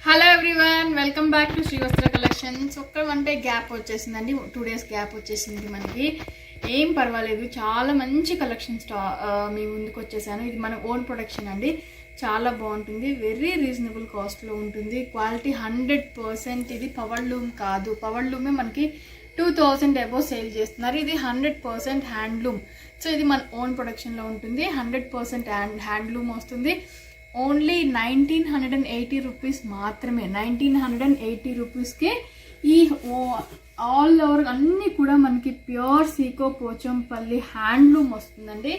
Hello everyone, welcome back to Srivastra collections. ఒక్క 1 day gap వచ్చేసిందండి, 2 days gap వచ్చేసింది. మనకి ఏం పర్వాలేదు, చాలా మంచి కలెక్షన్స్ మీ ముందుకు వచ్చేసాను. ఇది మన ఓన్ ప్రొడక్షన్ అండి, చాలా బాగుంటుంది. వెరీ రీజనబుల్ కాస్ట్లో ఉంటుంది. క్వాలిటీ 100%. ఇది పవర్ లూమ్ కాదు, పవర్ లూమే మనకి 2000 అబోవ్ సేల్ చేస్తున్నారు. ఇది 100% హ్యాండ్లూమ్. సో ఇది మన ఓన్ ప్రొడక్షన్లో ఉంటుంది. 100% హ్యాండ్లూమ్ వస్తుంది. ఓన్లీ 1980 రూపీస్ మాత్రమే. 1980 రూపీస్కే ఈ ఆల్ ఓవర్ అన్నీ కూడా మనకి ప్యూర్ సీకో పోచంపల్లి హ్యాండ్లూమ్ వస్తుందండి.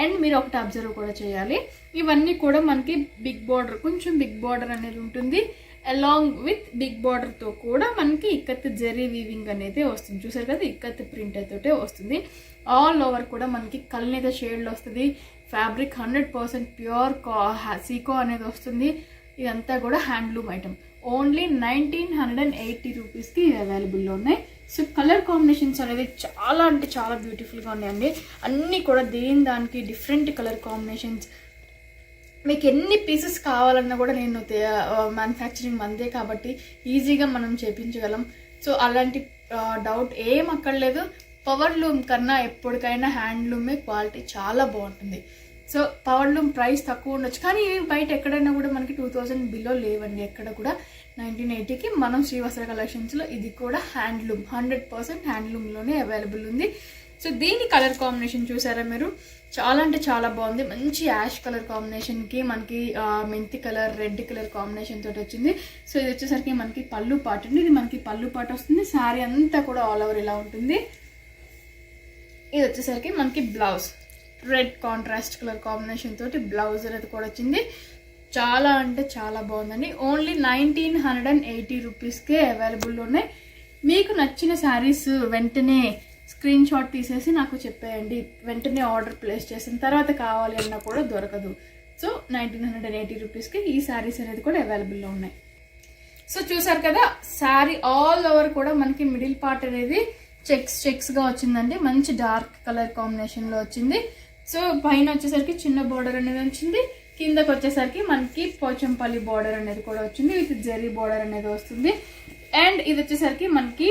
అండ్ మీరు ఒకటి అబ్జర్వ్ కూడా చేయాలి, ఇవన్నీ కూడా మనకి బిగ్ బార్డర్, కొంచెం బిగ్ బార్డర్ అనేది ఉంటుంది. అలాంగ్ విత్ బిగ్ బార్డర్తో కూడా మనకి ఇక్కత్ జెరీ వీవింగ్ అనేది వస్తుంది. చూసారు కదా, ఇక్కత్ ప్రింట్ అయితే వస్తుంది. ఆల్ ఓవర్ కూడా మనకి కల్నేత షేడ్లో వస్తుంది. ఫ్యాబ్రిక్ 100% ప్యూర్ సీకో అనేది వస్తుంది. ఇదంతా కూడా హ్యాండ్లూమ్ ఐటమ్. ఓన్లీ 1980 రూపీస్కి అవైలబుల్లో ఉన్నాయి. సో కలర్ కాంబినేషన్స్ అనేది చాలా అంటే చాలా బ్యూటిఫుల్గా ఉన్నాయండి. అన్నీ కూడా దానికి డిఫరెంట్ కలర్ కాంబినేషన్స్. మీకు ఎన్ని పీసెస్ కావాలన్నా కూడా నేను మ్యానుఫ్యాక్చరింగ్ మందే కాబట్టి ఈజీగా మనం చేపించగలం. సో అలాంటి డౌట్ ఏం అక్కర్లేదు. పవర్ లూమ్ కన్నా ఎప్పటికైనా హ్యాండ్లూమే క్వాలిటీ చాలా బాగుంటుంది. సో పవర్ లూమ్ ప్రైస్ తక్కువ ఉండొచ్చు, కానీ ఇవి బయట ఎక్కడైనా కూడా మనకి 2000 బిలో లేవండి ఎక్కడ కూడా. 1980కి మనం శ్రీవస్త్ర కలెక్షన్స్లో ఇది కూడా హ్యాండ్లూమ్, 100% హ్యాండ్లూమ్లోనే అవైలబుల్ ఉంది. సో దీని కలర్ కాంబినేషన్ చూసారా మీరు, చాలా అంటే చాలా బాగుంది. మంచి యాష్ కలర్ కాంబినేషన్కి మనకి మెంతి కలర్, రెడ్ కలర్ కాంబినేషన్ తోటి వచ్చింది. సో ఇది వచ్చేసరికి మనకి పళ్ళు పాట అండి. ఇది మనకి పళ్ళు పాట వస్తుంది. శారీ అంతా కూడా ఆల్ ఓవర్ ఇలా ఉంటుంది. ఇది వచ్చేసరికి మనకి blouse, red contrast colour combination తోటి బ్లౌజ్ అనేది కూడా వచ్చింది. చాలా అంటే చాలా బాగుందండి. ఓన్లీ 1980 రూపీస్కే అవైలబుల్లో ఉన్నాయి. మీకు నచ్చిన శారీస్ వెంటనే స్క్రీన్ షాట్ తీసేసి నాకు చెప్పేయండి. వెంటనే ఆర్డర్ ప్లేస్ చేసిన తర్వాత కావాలి అన్నా కూడా దొరకదు. సో 1980 రూపీస్కి ఈ శారీస్ అనేది కూడా అవైలబుల్లో ఉన్నాయి. సో చూసారు కదా, శారీ ఆల్ ఓవర్ కూడా మనకి మిడిల్ పార్ట్ అనేది చెక్స్గా వచ్చిందండి. మంచి డార్క్ కలర్ కాంబినేషన్లో వచ్చింది. సో పైన వచ్చేసరికి చిన్న బార్డర్ అనేది వచ్చింది. కిందకి వచ్చేసరికి మనకి పోచంపల్లి బార్డర్ అనేది కూడా వచ్చింది. విత్ జెరీ బార్డర్ అనేది వస్తుంది. అండ్ ఇది వచ్చేసరికి మనకి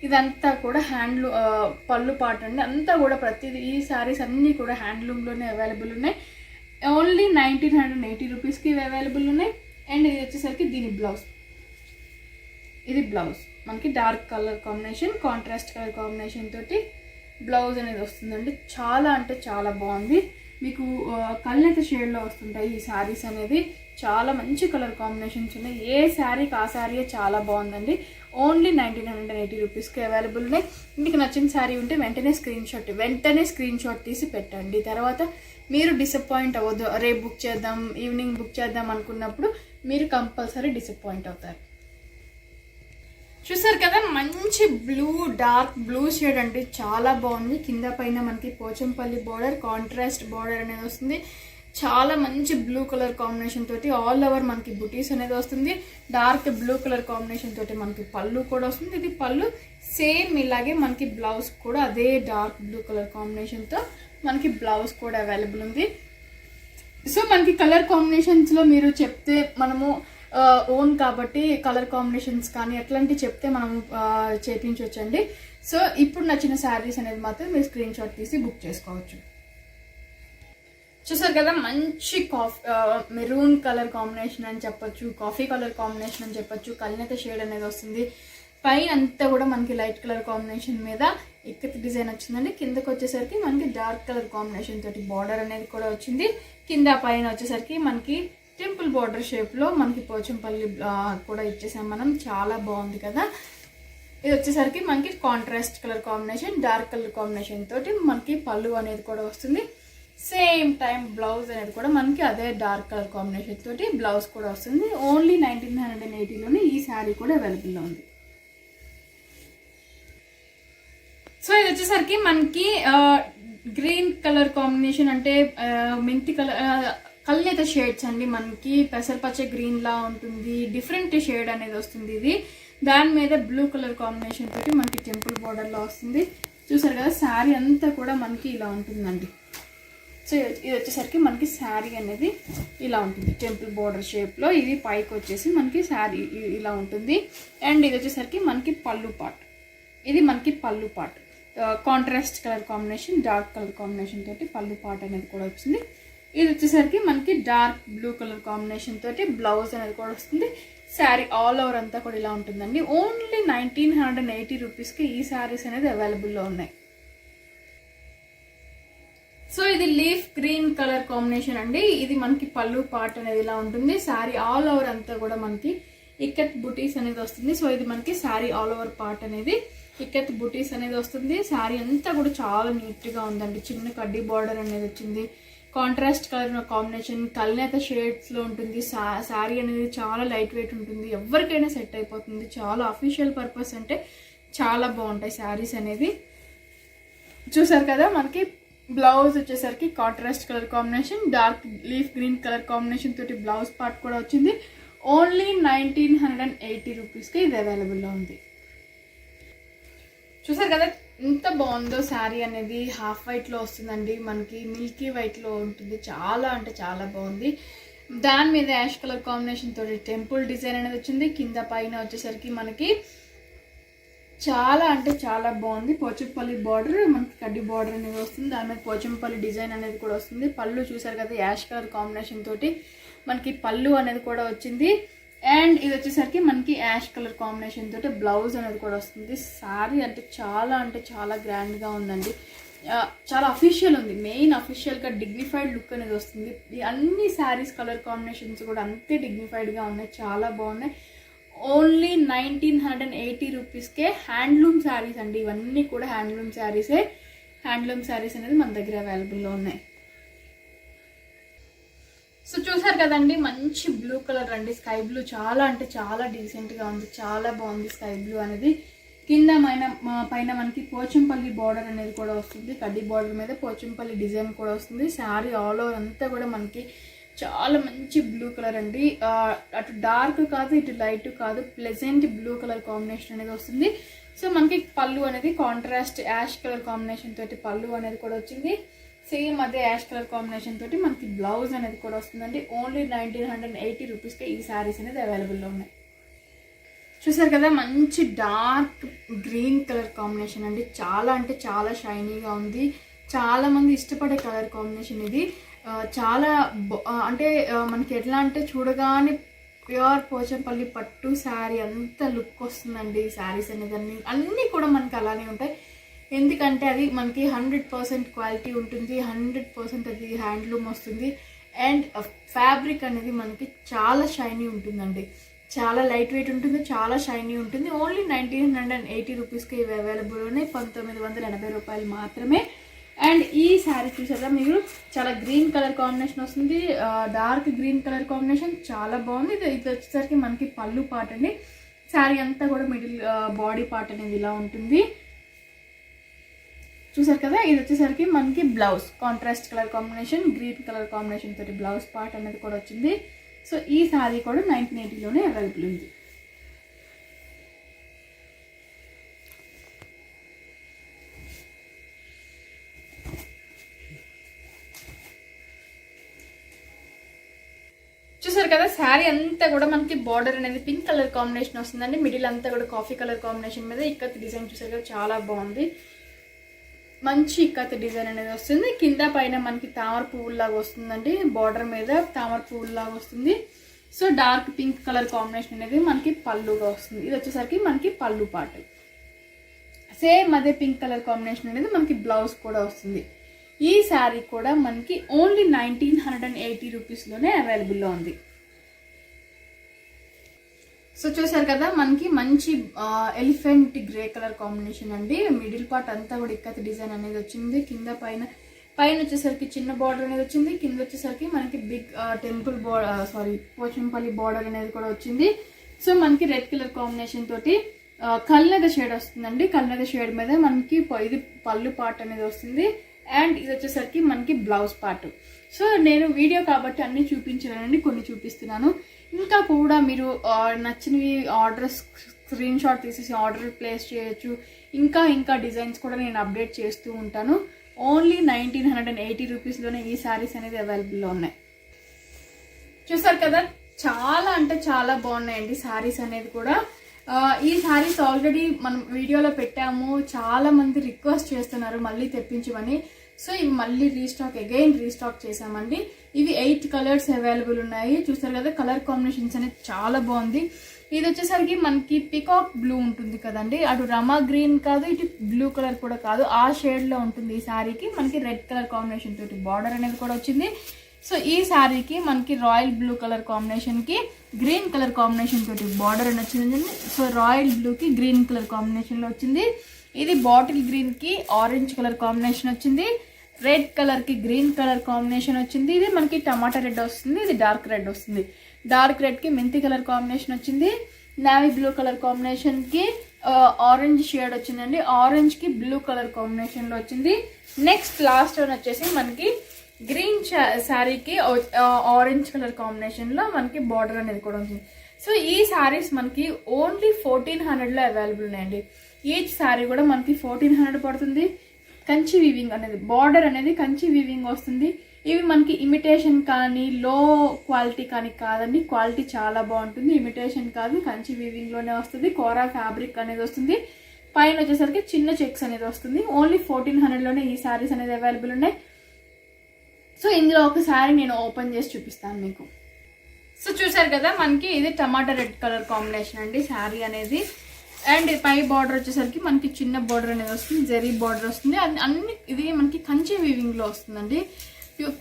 ఇదంతా కూడా పళ్ళు పాట అండి. అంతా కూడా ప్రతిదీ ఈ శారీస్ అన్నీ కూడా హ్యాండ్లూమ్లోనే అవైలబుల్ ఉన్నాయి. ఓన్లీ 1980 రూపీస్కి అవైలబుల్ ఉన్నాయి. అండ్ ఇది వచ్చేసరికి దీని బ్లౌజ్, ఇది బ్లౌజ్ మనకి dark colour combination, contrast colour combination తోటి బ్లౌజ్ అనేది వస్తుందండి. చాలా అంటే చాలా బాగుంది. మీకు కల్నేత షేడ్లో వస్తుంటాయి ఈ శారీస్ అనేది. చాలా మంచి కలర్ కాంబినేషన్స్ ఉన్నాయి. ఏ శారీకి ఆ శారీయే చాలా బాగుందండి. ఓన్లీ 1980 రూపీస్కి అవైలబుల్ ఉన్నాయి. మీకు నచ్చిన శారీ ఉంటే వెంటనే స్క్రీన్ షాట్ తీసి పెట్టండి. తర్వాత మీరు డిసప్పాయింట్ అవ్వద్దు. రేపు బుక్ చేద్దాం, ఈవినింగ్ బుక్ చేద్దాం అనుకున్నప్పుడు మీరు కంపల్సరీ డిసప్పాయింట్ అవుతారు. చూసారు కదా, మంచి డార్క్ బ్లూ షేడ్ అంటే చాలా బాగుంది. కింద పైన మనకి పోచంపల్లి బార్డర్, కాంట్రాస్ట్ బార్డర్ అనేది వస్తుంది. చాలా మంచి బ్లూ కలర్ కాంబినేషన్ తోటి ఆల్ ఓవర్ మనకి బుటీస్ అనేది వస్తుంది. డార్క్ బ్లూ కలర్ కాంబినేషన్ తోటి మనకి పళ్ళు కూడా వస్తుంది. ఇది పళ్ళు సేమ్ ఇలాగే మనకి బ్లౌజ్ కూడా అదే డార్క్ బ్లూ కలర్ కాంబినేషన్తో మనకి బ్లౌజ్ కూడా అవైలబుల్ ఉంది. సో మనకి కలర్ కాంబినేషన్స్లో మీరు చెప్తే మనము ఓన్ కాబట్టి కలర్ కాంబినేషన్స్ కానీ ఎట్లాంటివి చెప్తే మనం చేయించవచ్చండి. సో ఇప్పుడు నచ్చిన శారీస్ అనేది మాత్రం మీరు స్క్రీన్ షాట్ తీసి బుక్ చేసుకోవచ్చు. చూసారు కదా, మంచి మెరూన్ కలర్ కాంబినేషన్ అని చెప్పొచ్చు, కాఫీ కలర్ కాంబినేషన్ అని చెప్పొచ్చు. కల్నేత షేడ్ అనేది వస్తుంది. పైన అంతా కూడా మనకి లైట్ కలర్ కాంబినేషన్ మీద ఇక్కత్ డిజైన్ వచ్చిందండి. కిందకి వచ్చేసరికి మనకి డార్క్ కలర్ కాంబినేషన్ తోటి బార్డర్ అనేది కూడా వచ్చింది. కింద పైన వచ్చేసరికి మనకి టెంపుల్ బార్డర్ షేప్లో మనకి పోచంపల్లి కూడా ఇచ్చేసాం మనం. చాలా బాగుంది కదా. ఇది వచ్చేసరికి మనకి contrast colour combination, dark colour combination తోటి మనకి పళ్ళు అనేది కూడా వస్తుంది. సేమ్ టైం బ్లౌజ్ అనేది కూడా మనకి అదే డార్క్ కలర్ కాంబినేషన్ తోటి బ్లౌజ్ కూడా వస్తుంది. ఓన్లీ 1980లోనే ఈ శారీ కూడా అవైలబుల్లో ఉంది. సో ఇది వచ్చేసరికి మనకి గ్రీన్ కలర్ కాంబినేషన్ అంటే మెంతి కలర్ కల్నేత షేడ్స్ అండి. మనకి పెసరపచ్చ గ్రీన్ లా ఉంటుంది, డిఫరెంట్ షేడ్ అనేది వస్తుంది. ఇది దాని మీద బ్లూ కలర్ కాంబినేషన్ తోటి మనకి టెంపుల్ బార్డర్లో వస్తుంది. చూసారు కదా, శారీ అంతా కూడా మనకి ఇలా ఉంటుందండి. సో ఇది వచ్చేసరికి మనకి శారీ అనేది ఇలా ఉంటుంది, టెంపుల్ బోర్డర్ షేప్లో. ఇది పైకి వచ్చేసి మనకి శారీ ఇలా ఉంటుంది. అండ్ ఇది వచ్చేసరికి మనకి పళ్ళు పార్ట్. ఇది మనకి పళ్ళు part, contrast colour combination, dark colour combination తోటి పళ్ళు పార్ట్ అనేది కూడా వచ్చింది. ఇది వచ్చేసరికి మనకి డార్క్ బ్లూ కలర్ కాంబినేషన్ తోటి బ్లౌజ్ అనేది కూడా వస్తుంది. శారీ ఆల్ ఓవర్ అంతా కూడా ఇలా ఉంటుందండి. ఓన్లీ 1980 రూపీస్కి ఈ శారీస్ అనేది అవైలబుల్లో ఉన్నాయి. సో ఇది లీఫ్ గ్రీన్ కలర్ కాంబినేషన్ అండి. ఇది మనకి పళ్ళు పార్ట్ అనేది ఇలా ఉంటుంది. శారీ ఆల్ ఓవర్ అంతా కూడా మనకి ఇక్కత్ బుటీస్ అనేది వస్తుంది. సో ఇది మనకి శారీ ఆల్ ఓవర్ పార్ట్ అనేది ఇక్కత్ బుటీస్ అనేది వస్తుంది. శారీ అంతా కూడా చాలా నీట్గా ఉందండి. చిన్న కడ్డీ బార్డర్ అనేది వచ్చింది. కాంట్రాస్ట్ కలర్ కాంబినేషన్, కల్నేత షేడ్స్లో ఉంటుంది. శారీ అనేది చాలా లైట్ వెయిట్ ఉంటుంది, ఎవరికైనా సెట్ అయిపోతుంది. చాలా అఫీషియల్ పర్పస్ అంటే చాలా బాగుంటాయి శారీస్ అనేది. చూసారు కదా, మనకి బ్లౌజ్ వచ్చేసరికి contrast colour combination, dark leaf green colour combination తోటి బ్లౌజ్ పార్ట్ కూడా వచ్చింది. ఓన్లీ 1980 రూపీస్కి ఇది అవైలబుల్లో ఉంది. చూసారు కదా ఎంత బాగుందో శారీ అనేది. హాఫ్ వైట్లో వస్తుందండి, మనకి మిల్కీ వైట్లో ఉంటుంది. చాలా అంటే చాలా బాగుంది. దాని మీద యాష్ కలర్ కాంబినేషన్ తోటి టెంపుల్ డిజైన్ అనేది వచ్చింది. కింద పైన వచ్చేసరికి మనకి చాలా అంటే చాలా బాగుంది. పోచంపల్లి బార్డర్, మనకి కడ్డీ బార్డర్ అనేది వస్తుంది. దాని మీద పోచంపల్లి డిజైన్ అనేది కూడా వస్తుంది. పళ్ళు చూసారు కదా, యాష్ కలర్ కాంబినేషన్ తోటి మనకి పళ్ళు అనేది కూడా వచ్చింది. అండ్ ఇది వచ్చేసరికి మనకి యాష్ కలర్ కాంబినేషన్ తోటి బ్లౌజ్ అనేది కూడా వస్తుంది. శారీ అంటే చాలా గ్రాండ్గా ఉందండి. చాలా అఫీషియల్ ఉంది. మెయిన్ అఫీషియల్గా డిగ్నిఫైడ్ లుక్ అనేది వస్తుంది. ఈ అన్ని శారీస్ కలర్ కాంబినేషన్స్ కూడా అంతే డిగ్నిఫైడ్గా ఉన్నాయి, చాలా బాగున్నాయి. ఓన్లీ 1980 రూపీస్కే హ్యాండ్లూమ్ శారీస్ అండి. ఇవన్నీ కూడా హ్యాండ్లూమ్ శారీసే. హ్యాండ్లూమ్ శారీస్ అనేది మన దగ్గర అవైలబుల్లో ఉన్నాయి. సో చూసారు కదండి, మంచి బ్లూ కలర్ అండి, స్కై బ్లూ. చాలా అంటే చాలా డీసెంట్గా ఉంది, చాలా బాగుంది స్కై బ్లూ అనేది. కింద పైన మనకి పోచంపల్లి బార్డర్ అనేది కూడా వస్తుంది. కడ్డీ బార్డర్ మీద పోచంపల్లి డిజైన్ కూడా వస్తుంది. శారీ ఆల్ ఓవర్ అంతా కూడా మనకి చాలా మంచి బ్లూ కలర్ అండి. అటు డార్క్ కాదు, ఇటు లైట్ కాదు, ప్లెజెంట్ బ్లూ కలర్ కాంబినేషన్ అనేది వస్తుంది. సో మనకి పళ్ళు అనేది కాంట్రాస్ట్ యాష్ కలర్ కాంబినేషన్ తోటి పళ్ళు అనేది కూడా వచ్చింది. సేమ్ అదే యాష్ కలర్ కాంబినేషన్ తోటి మనకి బ్లౌజ్ అనేది కూడా వస్తుందండి. ఓన్లీ 1980 రూపీస్కి ఈ శారీస్ అనేది అవైలబుల్లో ఉన్నాయి. చూసారు కదా, మంచి డార్క్ గ్రీన్ కలర్ కాంబినేషన్ అండి. చాలా అంటే చాలా షైనీగా ఉంది. చాలా మంది ఇష్టపడే కలర్ కాంబినేషన్ ఇది. చాలా అంటే మనకి ఎట్లా అంటే చూడగానే ప్యూర్ పోచంపల్లి పట్టు శారీ అంత లుక్ వస్తుందండి. ఈ శారీస్ అనేది అన్నీ కూడా మనకి అలానే ఉంటాయి. ఎందుకంటే అది మనకి 100% క్వాలిటీ ఉంటుంది, 100% అది హ్యాండ్లూమ్ వస్తుంది. అండ్ ఫ్యాబ్రిక్ అనేది మనకి చాలా షైనీ ఉంటుందండి, చాలా లైట్ వెయిట్ ఉంటుంది, చాలా షైనీ ఉంటుంది. ఓన్లీ 1980 రూపీస్కి ఇవి అవైలబుల్ ఉన్నాయి. 1980 రూపాయలు మాత్రమే. అండ్ ఈ శారీ చూసారా మీరు, చాలా గ్రీన్ కలర్ కాంబినేషన్ వస్తుంది, డార్క్ గ్రీన్ కలర్ కాంబినేషన్, చాలా బాగుంది. ఇది వచ్చేసరికి మనకి పళ్ళు పార్ట్ అండి. శారీ అంతా కూడా మిడిల్ బాడీ పార్ట్ అనేది ఇలా ఉంటుంది. చూసారు కదా, ఇది వచ్చేసరికి మనకి blouse contrast colour combination, green colour combination తోటి బ్లౌజ్ పార్ట్ అనేది కూడా వచ్చింది. సో ఈ శారీ కూడా 1980లోనే అవైలబుల్ ఉంది. చూసారు కదా, శారీ అంతా కూడా మనకి బార్డర్ అనేది పింక్ కలర్ కాంబినేషన్ వస్తుందండి. మిడిల్ అంతా కూడా కాఫీ కలర్ కాంబినేషన్ మీద ఇక్కత్ డిజైన్ చూసారు కదా, చాలా బాగుంది. మంచి ఇక్కత్ డిజైన్ అనేది వస్తుంది. కింద పైన మనకి తామర పువ్వులాగా వస్తుందండి, బార్డర్ మీద తామర పువ్వులాగా వస్తుంది. So dark pink colour combination అనేది మనకి పళ్ళుగా వస్తుంది. ఇది వచ్చేసరికి మనకి పళ్ళు పార్ట్. సేమ్ అదే పింక్ కలర్ కాంబినేషన్ అనేది మనకి బ్లౌజ్ కూడా వస్తుంది. ఈ శారీ కూడా మనకి ఓన్లీ 1980 రూపీస్లోనే అవైలబుల్లో ఉంది. సో చూసారు కదా, మనకి మంచి ఎలిఫెంట్ గ్రే కలర్ కాంబినేషన్ అండి. మిడిల్ పార్ట్ అంతా కూడా ఇక్కత్ డిజైన్ అనేది వచ్చింది. కింద పైన వచ్చేసరికి చిన్న బార్డర్ అనేది వచ్చింది. కింద వచ్చేసరికి మనకి బిగ్ టెంపుల్ పోచంపల్లి బార్డర్ అనేది కూడా వచ్చింది. సో మనకి రెడ్ కలర్ కాంబినేషన్ తోటి కల్నద షేడ్ వస్తుందండి. కల్నద షేడ్ మీద మనకి ఇది పళ్ళు పార్ట్ అనేది వస్తుంది. అండ్ ఇది వచ్చేసరికి మనకి బ్లౌజ్ పార్ట్. సో నేను వీడియో కాబట్టి అన్ని చూపించలేనండి, కొన్ని చూపిస్తున్నాను. ఇంకా కూడా మీరు నచ్చినవి ఆర్డర్ స్క్రీన్ షాట్ తీసేసి ఆర్డర్ ప్లేస్ చేయొచ్చు. ఇంకా డిజైన్స్ కూడా నేను అప్డేట్ చేస్తూ ఉంటాను. ఓన్లీ 1980 రూపీస్లోనే ఈ శారీస్ అనేది అవైలబుల్లో ఉన్నాయి. చూసారు కదా, చాలా అంటే చాలా బాగున్నాయండి శారీస్ అనేది కూడా. ఈ శారీస్ ఆల్రెడీ మనం వీడియోలో పెట్టాము, చాలా మంది రిక్వెస్ట్ చేస్తున్నారు మళ్ళీ తెప్పించమని. సో ఇవి మళ్ళీ రీస్టాక్ చేసామండి. ఇవి 8 కలర్స్ అవైలబుల్ ఉన్నాయి. చూసారు కదా, కలర్ కాంబినేషన్స్ అనేది చాలా బాగుంది. ఇది వచ్చేసరికి మనకి పికాక్ బ్లూ ఉంటుంది కదండి, అటు రమా గ్రీన్ కాదు, ఇటు బ్లూ కలర్ కూడా కాదు, ఆ షేడ్లో ఉంటుంది. ఈ శారీకి మనకి రెడ్ కలర్ కాంబినేషన్ తోటి బార్డర్ అనేది కూడా వచ్చింది. సో ఈ శారీకి మనకి రాయల్ బ్లూ కలర్ కాంబినేషన్కి గ్రీన్ కలర్ కాంబినేషన్ తోటి బార్డర్ అని వచ్చింది. సో రాయల్ బ్లూకి గ్రీన్ కలర్ కాంబినేషన్లో వచ్చింది. ఇది బాటిల్ గ్రీన్కి ఆరెంజ్ కలర్ కాంబినేషన్ వచ్చింది. రెడ్ కలర్కి గ్రీన్ కలర్ కాంబినేషన్ వచ్చింది. ఇది మనకి టమాటా రెడ్ వస్తుంది, ఇది డార్క్ రెడ్ వస్తుంది. డార్క్ రెడ్కి మెంతి కలర్ కాంబినేషన్ వచ్చింది. నావీ బ్లూ కలర్ కాంబినేషన్కి ఆరెంజ్ షేడ్ వచ్చిందండి. ఆరెంజ్కి బ్లూ కలర్ కాంబినేషన్లో వచ్చింది. నెక్స్ట్ లాస్ట్ వన్ వచ్చేసి మనకి గ్రీన్ శారీకి ఆరెంజ్ కలర్ కాంబినేషన్లో మనకి బార్డర్ అనేది కూడా ఉంటుంది. సో ఈ శారీస్ మనకి ఓన్లీ 1400లో అవైలబుల్ ఉన్నాయండి. ఈచ్ శారీ కూడా మనకి 1400 పడుతుంది. కంచి వీవింగ్ అనేది, బార్డర్ అనేది కంచి వీవింగ్ వస్తుంది. ఇవి మనకి ఇమిటేషన్ కానీ లో క్వాలిటీ కానీ కాదండి, క్వాలిటీ చాలా బాగుంటుంది. ఇమిటేషన్ కాదు, కంచి వీవింగ్లోనే వస్తుంది. కోరా ఫ్యాబ్రిక్ అనేది వస్తుంది. పైన వచ్చేసరికి చిన్న చెక్స్ అనేది వస్తుంది. ఓన్లీ 1400లోనే ఈ శారీస్ అనేది అవైలబుల్ ఉన్నాయి. సో ఇందులో ఒక శారీ నేను ఓపెన్ చేసి చూపిస్తాను మీకు. సో చూసారు కదా, మనకి ఇది టమాటా రెడ్ కలర్ కాంబినేషన్ అండి శారీ అనేది. అండ్ పై బార్డర్ వచ్చేసరికి మనకి చిన్న బార్డర్ అనేది వస్తుంది, జరీ బార్డర్ వస్తుంది. అన్ని ఇది మనకి కంచి వీవింగ్లో వస్తుందండి.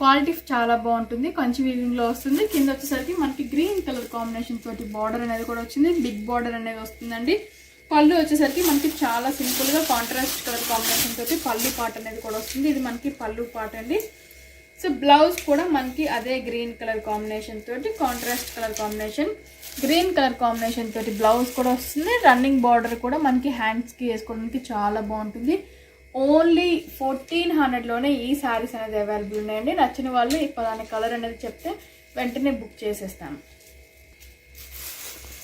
క్వాలిటీ చాలా బాగుంటుంది, కంచి వీవింగ్లో వస్తుంది. కింద వచ్చేసరికి మనకి గ్రీన్ కలర్ కాంబినేషన్ తోటి బార్డర్ అనేది కూడా వచ్చింది. బిగ్ బార్డర్ అనేది వస్తుందండి. పళ్ళు వచ్చేసరికి మనకి చాలా సింపుల్గా కాంట్రాస్ట్ కలర్ కాంబినేషన్ తోటి పళ్ళు పార్ట్ అనేది కూడా వస్తుంది. ఇది మనకి పళ్ళు పార్ట్ అండి. సో బ్లౌజ్ కూడా మనకి అదే గ్రీన్ కలర్ కాంబినేషన్ తోటి contrast colour combination, green colour combination తోటి బ్లౌజ్ కూడా వస్తుంది. రన్నింగ్ బార్డర్ కూడా మనకి హ్యాండ్స్కి వేసుకోవడానికి చాలా బాగుంటుంది. ఓన్లీ 1400లోనే ఈ శారీస్ అనేది అవైలబుల్ ఉన్నాయండి. నచ్చిన వాళ్ళు పలానా కలర్ అనేది చెప్తే వెంటనే బుక్ చేసేస్తాను.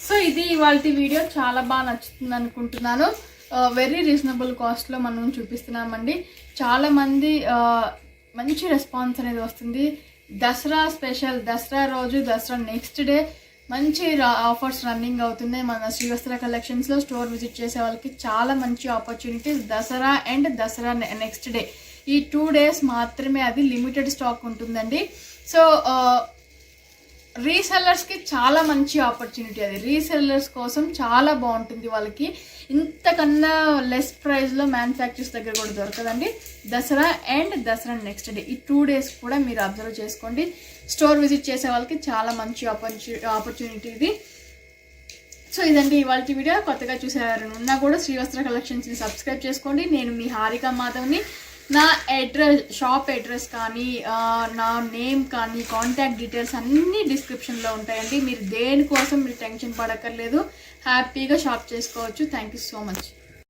సో ఇది ఇవాళ వీడియో, చాలా బాగా నచ్చుతుంది అనుకుంటున్నాను. వెరీ రీజనబుల్ కాస్ట్లో మనం చూపిస్తున్నామండి. చాలామంది మంచి రెస్పాన్స్ అనేది వస్తుంది. దసరా స్పెషల్, దసరా రోజు, దసరా నెక్స్ట్ డే మంచి ఆఫర్స్ రన్నింగ్ అవుతున్నాయి మన శ్రీవస్త్ర కలెక్షన్స్లో. స్టోర్ విజిట్ చేసే వాళ్ళకి చాలా మంచి opportunities. Dasara and Dasara next day ఈ 2 days మాత్రమే అది లిమిటెడ్ స్టాక్ ఉంటుందండి. సో రీసెల్లర్స్కి చాలా మంచి ఆపర్చునిటీ అది. రీసెల్లర్స్ కోసం చాలా బాగుంటుంది. వాళ్ళకి ఇంతకన్నా లెస్ ప్రైస్లో మ్యానుఫ్యాక్చర్స్ దగ్గర కూడా దొరకదండి. Dasara and Dasara next day ఈ 2 days కూడా మీరు అబ్జర్వ్ చేసుకోండి. స్టోర్ విజిట్ చేసే వాళ్ళకి చాలా మంచి ఆపర్చునిటీ ఇది. సో ఇదండి ఇవాళ వీడియో. కొత్తగా చూసేవారు ఉన్నా కూడా శ్రీవస్త్ర కలెక్షన్స్ని సబ్స్క్రైబ్ చేసుకోండి. నేను మీ హారిక మాధవ్ని. నా అడ్రస్, షాప్ అడ్రస్ కానీ నా నేమ్ కానీ కాంటాక్ట్ డీటెయిల్స్ అన్నీ డిస్క్రిప్షన్లో ఉంటాయండి. మీరు దేనికోసం మీరు టెన్షన్ పడక్కర్లేదు, హ్యాపీగా షాప్ చేసుకోవచ్చు. Thank you so much.